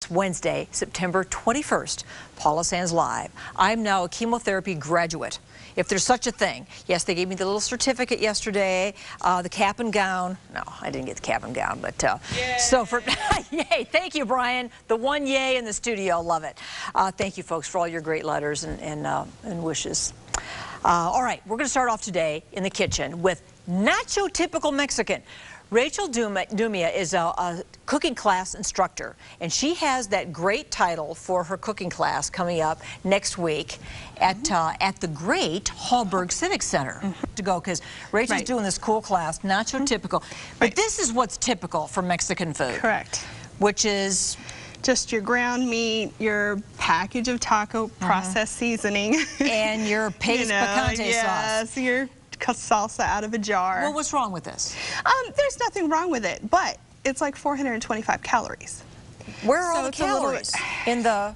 Wednesday, September 21st, Paula Sands Live. I'm now a chemotherapy graduate, if there's such a thing. Yes, they gave me the little certificate yesterday, the cap and gown. No, I didn't get the cap and gown, but so for yay, thank you, Brian. The one yay in the studio, love it. Thank you, folks, for all your great letters and wishes. All right, we're going to start off today in the kitchen with Nacho Typical Mexican. Rachel Doumbia is a cooking class instructor, and she has that great title for her cooking class coming up next week at the great Hauberg Civic Center to go, because Rachel's doing this cool class, Nacho Typical. But this is what's typical for Mexican food. Correct. Which is? Just your ground meat, your package of taco processed seasoning. And your paste picante sauce. Yes, your salsa out of a jar. Well, what's wrong with this? There's nothing wrong with it, but it's like 425 calories. Where are all the calories? In the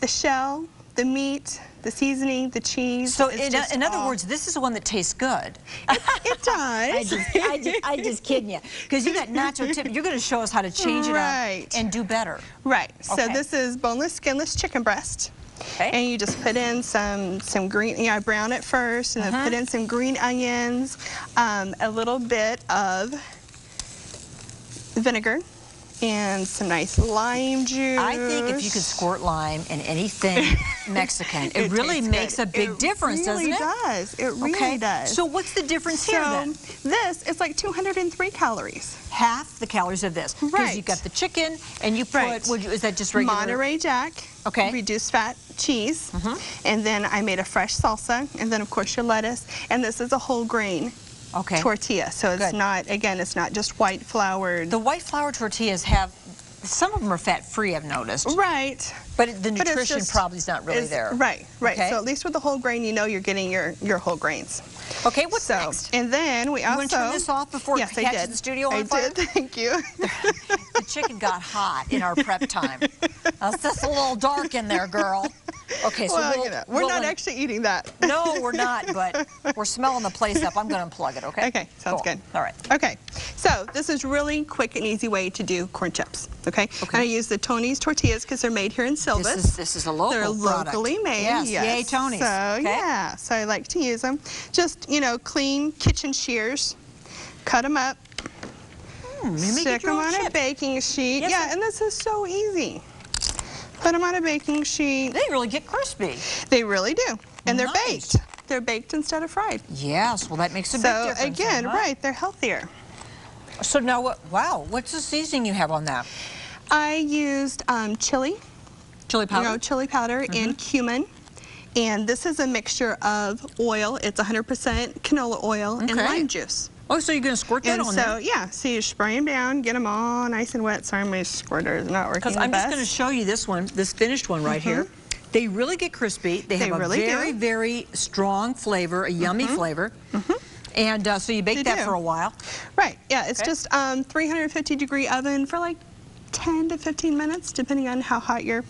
shell, the meat, the seasoning, the cheese. So in other words, this is the one that tastes good. It does. I just kidding you, because you got Nacho Tip. You're going to show us how to change it up and do better. Right. So this is boneless, skinless chicken breast. Okay. And you just put in some green, I brown it first, and then put in some green onions, a little bit of vinegar, and some nice lime juice. I think if you could squirt lime in anything Mexican, it really makes a big difference, doesn't it? It really does. It really does. So what's the difference here then? This is like 203 calories. Half the calories of this. Because you got the chicken, and you put, is that just regular? Monterey Jack, reduced fat cheese, and then I made a fresh salsa, and then of course your lettuce, and this is a whole grain tortilla. So it's not, again, it's not just white floured. The white flour tortillas have, some of them are fat-free, I've noticed. Right. But the nutrition probably is not really there. Right. So at least with the whole grain, you know you're getting your whole grains. Okay, what's next? And then we also... You want to turn this off before it catches the studio on fire? I did, thank you. The chicken got hot in our prep time. It's just a little dark in there, girl. Okay, so we're not actually eating that. No, we're not, but we're smelling the place up. I'm going to unplug it, okay? Okay, sounds good. All right. Okay, so this is really quick and easy way to do corn chips, okay? I use the Tony's tortillas because they're made here in Silvis. This is a local product. They're locally made. Yes, yay Tony's. So, yeah, so I like to use them. Just, clean kitchen shears, cut them up, stick them on a baking sheet. Yeah, and this is so easy. Put them on a baking sheet. They really get crispy. They really do. And they're baked. They're baked instead of fried. Yes, well that makes a big difference. So again, they're healthier. So now, what's the seasoning you have on that? I used chili powder. Chili powder and cumin. And this is a mixture of oil. It's 100% canola oil and lime juice. Oh, so you're going to squirt that on there? Yeah, so you spray them down, get them all nice and wet. Sorry, my squirter is not working the best. Because I'm just going to show you this one, this finished one right here. They really get crispy. They have a very, very strong flavor, a yummy flavor. And so you bake that for a while. Right, yeah, it's just 350-degree oven for like 10 to 15 minutes, depending on how hot you're,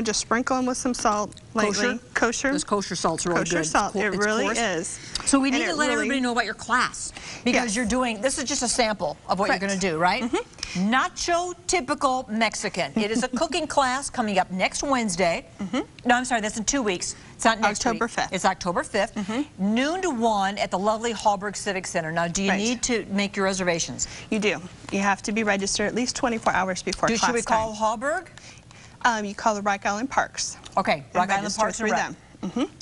just sprinkle them with some salt lightly. Kosher? This kosher salt's really good. Kosher salt, it really is. So we need to let everybody know about your class, because you're doing, this is just a sample of what you're going to do, right? Nacho Typical Mexican. It is a cooking class coming up next Wednesday. No, I'm sorry, that's in 2 weeks. It's not next week. October 5th. It's October 5th, noon to 1 at the lovely Hauberg Civic Center. Now, do you need to make your reservations? You do. You have to be registered at least 24 hours before class time. Should we call Hauberg? You call the Rock Island Parks. Okay, Rock Island Parks for them.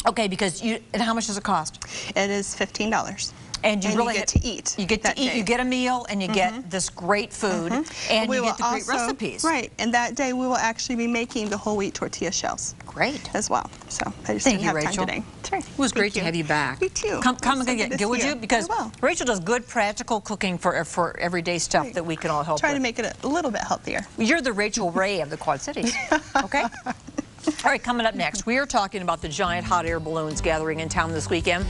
Okay, because and how much does it cost? It is $15. And you really get to eat. You get to eat. You get a meal, and you get this great food, and you get the great recipes. Right, and that day we will actually be making the whole wheat tortilla shells. Great. As well. So I just didn't have time today. It was great to have you back. Me too. Come again. Get with you, because Rachel does good practical cooking for everyday stuff that we can all help with. Try to make it a little bit healthier. You're the Rachel Ray of the Quad Cities. Okay. All right, coming up next, we are talking about the giant hot air balloons gathering in town this weekend.